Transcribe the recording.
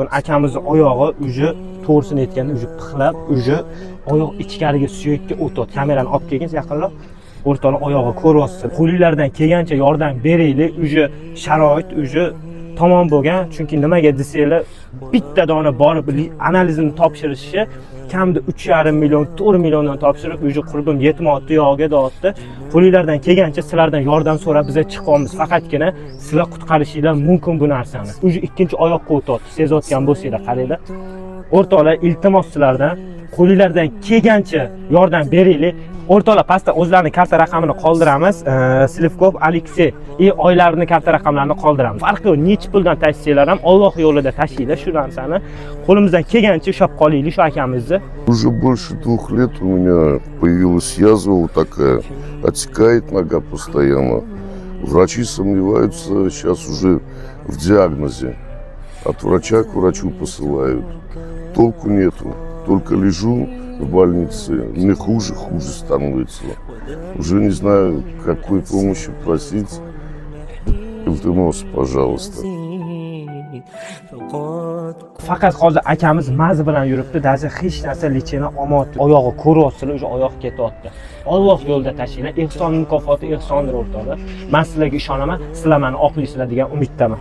Akamizning oyog'i uje to'g'risini aytganda uje pixlab, uje oyoq ichkariga suyakka o'tadi. Kamerani olib kelgin yaqinlab. O'rtoqlar oyog'i ko'ryapsiz. Qo'lingizdan kelgancha yordam beraylik. Uje sharoit uje tamom bo'lgan. Chunki nimaga desanglar, bitta dona borib analizini topshirishi kamida 3,5 million, 4 milliondan topshirib, uje qurbim yetmoqda, yog'iga dotdi. Qo'lingizdan kelgancha sizlardan yordam so'rab biz chiqamiz. Faqatgina sizlar qutqarishinglar mumkin bu narsani. Uje ikkinchi oyoqqa o'tadi. Sezayotgan bo'lsanglar, qaranglar. O'rtoqlar, iltimos sizlardan qo'lingizdan kelgancha yordam beraylik. O'rtoqlar, pastda o'zlarining karta raqamini qoldiramiz. Slivkov Aleksey oylarini karta raqamlarini qoldiramiz. Farqi yo'q, necha puldan tashsanglar ham Alloh yo'lida tashinglar shu narsani. Qo'limizdan kelgancha ushlab qolaylik shu akamizni. Уже больше 2 лет у меня появилась язва вот такая, отекает нога постоянно. Врачи сомневаются сейчас уже в диагнозе. От врача к врачу посылают. Толку нету. Только лежу в больнице, мне хуже становится. Уже не знаю, какой помощи просить. Iltimos, пожалуйста. Faqat hozir akamiz maz bilan yuribdi, даже hech narsa lechini olmayapti. Oyog'i ko'ryapsizlar, o'sha oyoq ketyapti. Alloh yo'lida tashinglar. Ehson mukofoti ehsondir o'rtoqlar. Men sizlarga ishonaman, sizlar meni oqlaysizlar degan umiddaman.